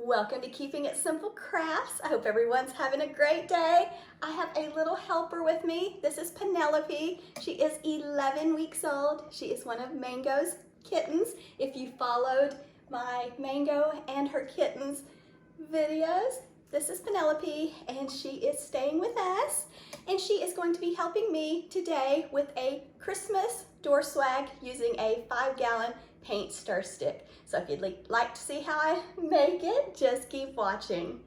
Welcome to Keeping It Simple Crafts. I hope everyone's having a great day. I have a little helper with me. This is Penelope. She is 11 weeks old. She is one of Mango's kittens. If you followed my Mango and her kittens videos, this is Penelope and she is staying with us. And she is going to be helping me today with a Christmas door swag using a 5-gallon paint stir stick. So if you'd like to see how I make it, just keep watching.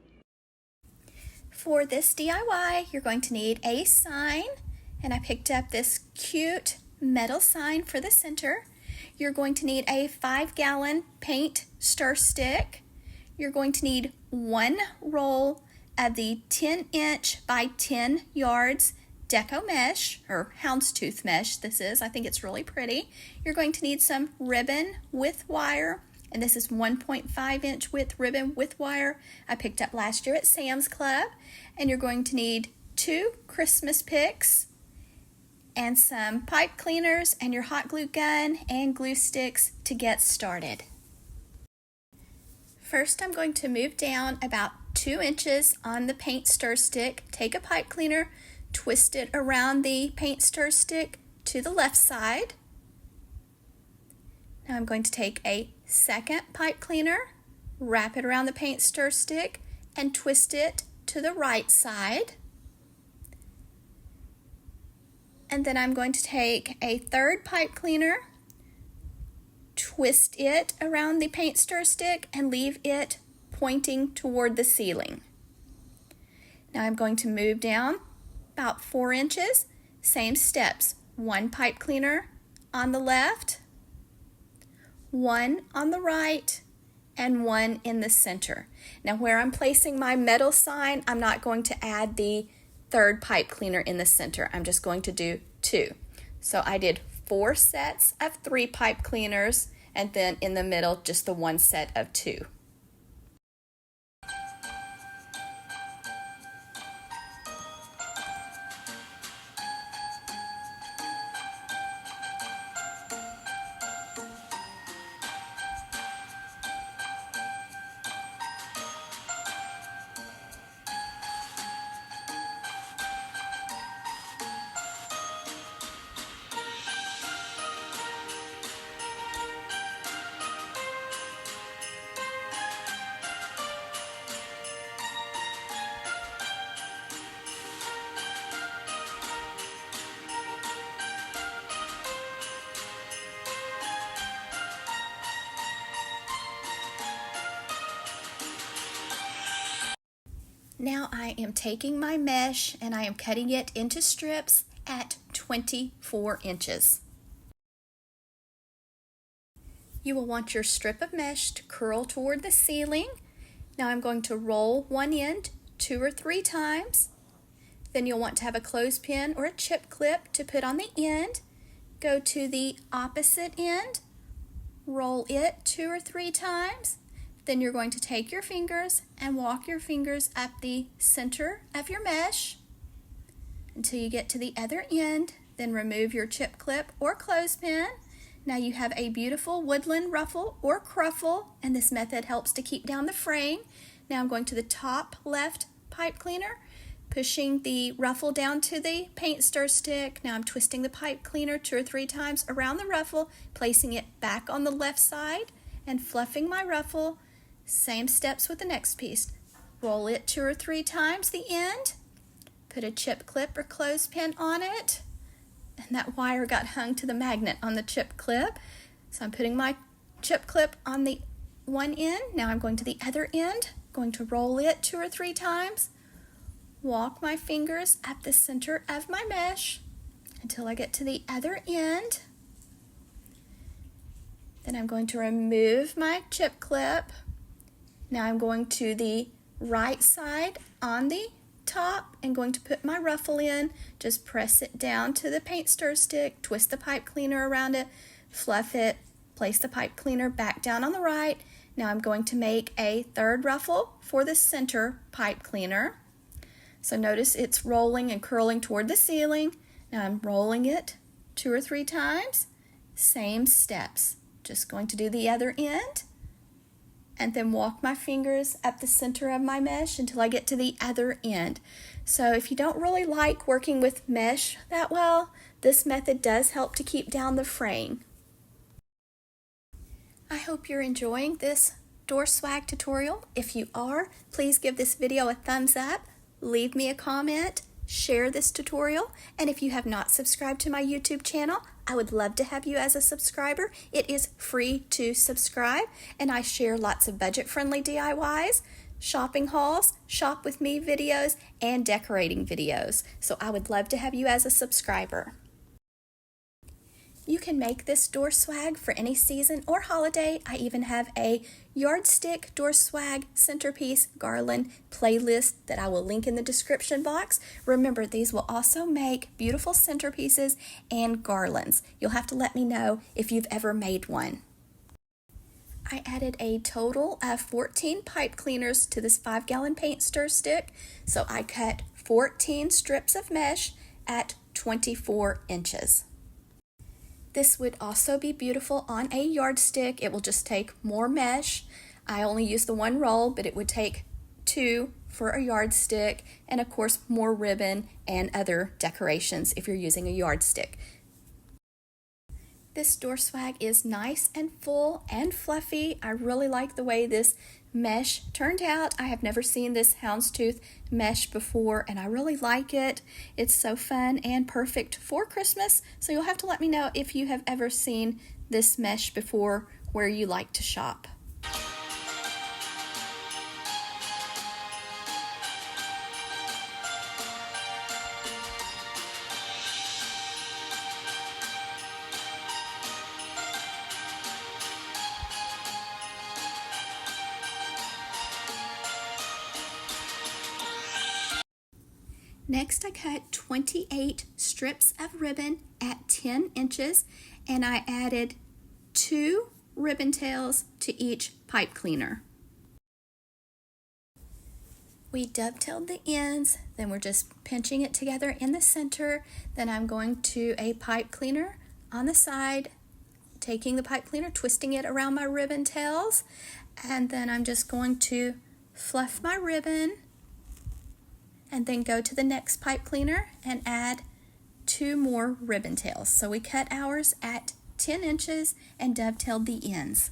For this DIY, you're going to need a sign, and I picked up this cute metal sign for the center. You're going to need a 5-gallon paint stir stick. You're going to need 1 roll of the 10-inch by 10 yards deco mesh, or houndstooth mesh this is. I think it's really pretty. You're going to need some ribbon with wire, and this is 1.5-inch width ribbon with wire I picked up last year at Sam's Club. And you're going to need 2 Christmas picks and some pipe cleaners and your hot glue gun and glue sticks to get started. First, I'm going to move down about 2 inches on the paint stir stick. Take a pipe cleaner, twist it around the paint stir stick to the left side. Now I'm going to take a second pipe cleaner, wrap it around the paint stir stick, and twist it to the right side. And then I'm going to take a third pipe cleaner, twist it around the paint stir stick, and leave it pointing toward the ceiling. Now I'm going to move down about 4 inches, same steps, 1 pipe cleaner on the left, 1 on the right, and 1 in the center. Now where I'm placing my metal sign, I'm not going to add the third pipe cleaner in the center. I'm just going to do 2. So I did 4 sets of 3 pipe cleaners, and then in the middle, just the 1 set of 2. Now I am taking my mesh and I am cutting it into strips at 24 inches. You will want your strip of mesh to curl toward the ceiling. Now I'm going to roll one end 2 or 3 times. Then you'll want to have a clothespin or a chip clip to put on the end. Go to the opposite end, roll it 2 or 3 times. Then you're going to take your fingers and walk your fingers up the center of your mesh until you get to the other end. Then remove your chip clip or clothespin. Now you have a beautiful woodland ruffle or cruffle, and this method helps to keep down the frame. Now I'm going to the top left pipe cleaner, pushing the ruffle down to the paint stir stick. Now I'm twisting the pipe cleaner 2 or 3 times around the ruffle, placing it back on the left side and fluffing my ruffle. Same steps with the next piece. Roll it 2 or 3 times the end, put a chip clip or clothespin on it, and that wire got hung to the magnet on the chip clip. So I'm putting my chip clip on the one end. Now I'm going to the other end, going to roll it 2 or 3 times, walk my fingers up the center of my mesh until I get to the other end. Then I'm going to remove my chip clip. Now I'm going to the right side on the top and going to put my ruffle in. Just press it down to the paint stir stick, twist the pipe cleaner around it, fluff it, place the pipe cleaner back down on the right. Now I'm going to make a third ruffle for the center pipe cleaner. So notice it's rolling and curling toward the ceiling. Now I'm rolling it 2 or 3 times. Same steps. Just going to do the other end. and then walk my fingers up the center of my mesh until I get to the other end. So if you don't really like working with mesh that well, this method does help to keep down the fraying. I hope you're enjoying this door swag tutorial. If you are, please give this video a thumbs up, leave me a comment, share this tutorial, and if you have not subscribed to my YouTube channel, I would love to have you as a subscriber. It is free to subscribe, and I share lots of budget-friendly DIYs, shopping hauls, shop with me videos, and decorating videos. So I would love to have you as a subscriber. You can make this door swag for any season or holiday. I even have a yardstick door swag centerpiece garland playlist that I will link in the description box. Remember, these will also make beautiful centerpieces and garlands. You'll have to let me know if you've ever made one. I added a total of 14 pipe cleaners to this 5-gallon paint stir stick. So I cut 14 strips of mesh at 24 inches. This would also be beautiful on a yardstick. It will just take more mesh. I only use the one roll, but it would take 2 for a yardstick, and of course more ribbon and other decorations if you're using a yardstick. This door swag is nice and full and fluffy. I really like the way this mesh turned out. I have never seen this houndstooth mesh before, and I really like it. It's so fun and perfect for Christmas. So you'll have to let me know if you have ever seen this mesh before where you like to shop. Next, I cut 28 strips of ribbon at 10 inches, and I added 2 ribbon tails to each pipe cleaner. We dovetailed the ends, then we're just pinching it together in the center. Then I'm going to a pipe cleaner on the side, taking the pipe cleaner, twisting it around my ribbon tails, and then I'm just going to fluff my ribbon, and then go to the next pipe cleaner and add 2 more ribbon tails. So we cut ours at 10 inches and dovetailed the ends.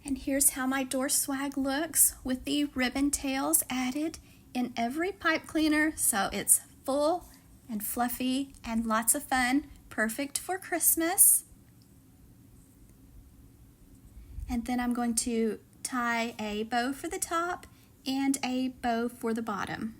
And here's how my door swag looks with the ribbon tails added in every pipe cleaner. So it's full and fluffy and lots of fun, perfect for Christmas. And then I'm going to tie a bow for the top and a bow for the bottom.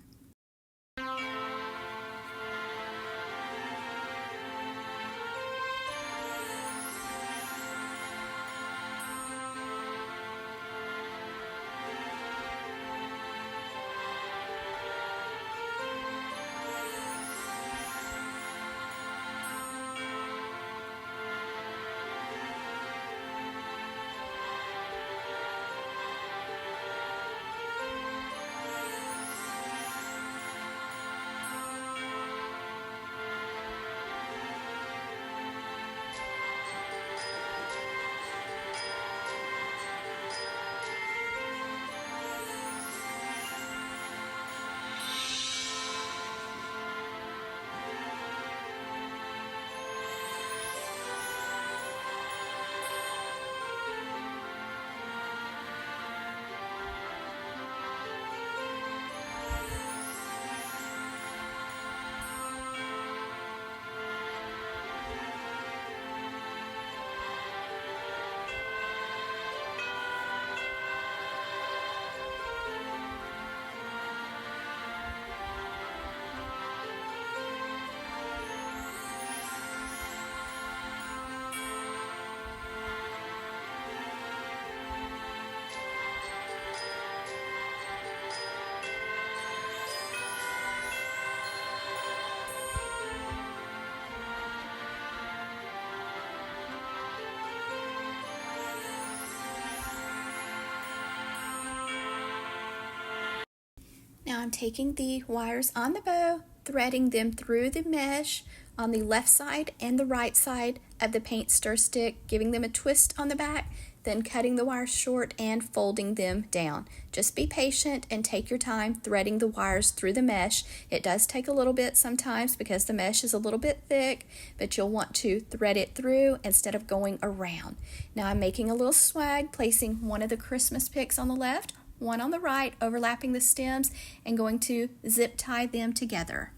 I'm taking the wires on the bow, threading them through the mesh on the left side and the right side of the paint stir stick, giving them a twist on the back, then cutting the wires short and folding them down. Just be patient and take your time threading the wires through the mesh. It does take a little bit sometimes because the mesh is a little bit thick, but you'll want to thread it through instead of going around. Now I'm making a little swag, placing one of the Christmas picks on the left, one on the right, overlapping the stems, and going to zip tie them together.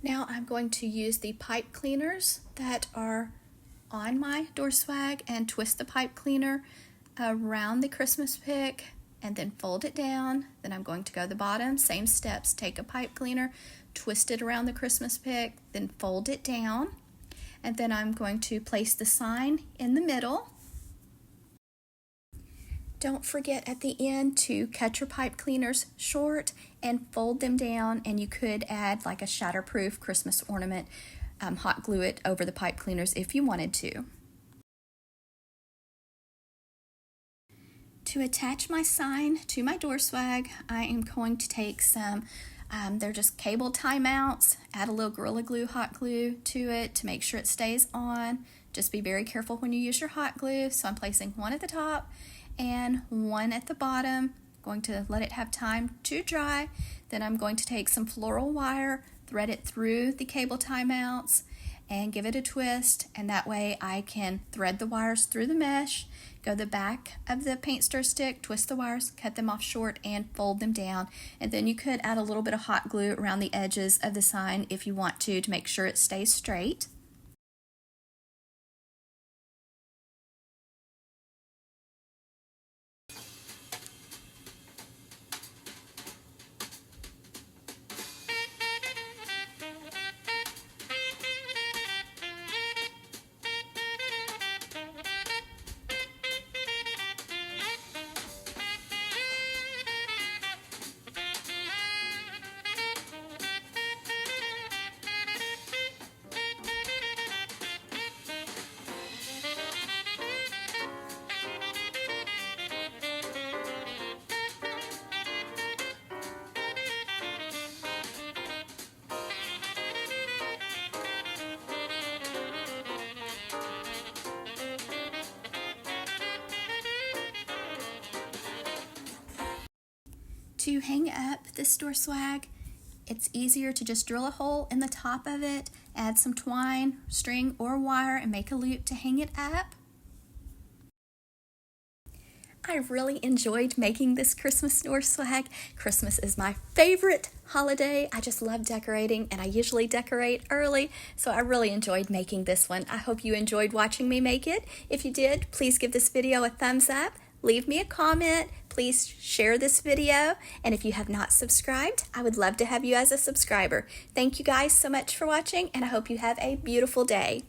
Now I'm going to use the pipe cleaners that are on my door swag and twist the pipe cleaner around the Christmas pick and then fold it down. Then I'm going to go to the bottom, same steps, take a pipe cleaner, twist it around the Christmas pick, then fold it down. And then I'm going to place the sign in the middle. Don't forget at the end to cut your pipe cleaners short and fold them down, and you could add like a shatterproof Christmas ornament, hot glue it over the pipe cleaners if you wanted to. To attach my sign to my door swag, I am going to take some, they're just cable tie mounts, add a little Gorilla Glue hot glue to it to make sure it stays on. Just be very careful when you use your hot glue. So I'm placing one at the top and one at the bottom. Going to let it have time to dry. Then I'm going to take some floral wire, thread it through the cable tie mounts, and give it a twist, and that way I can thread the wires through the mesh, go the back of the paint stir stick, twist the wires, cut them off short, and fold them down. And then you could add a little bit of hot glue around the edges of the sign if you want to make sure it stays straight. To hang up this door swag, it's easier to just drill a hole in the top of it, add some twine, string, or wire, and make a loop to hang it up. I really enjoyed making this Christmas door swag. Christmas is my favorite holiday. I just love decorating, and I usually decorate early, so I really enjoyed making this one. I hope you enjoyed watching me make it. If you did, please give this video a thumbs up. Leave me a comment, please share this video, and if you have not subscribed, I would love to have you as a subscriber. Thank you guys so much for watching, and I hope you have a beautiful day.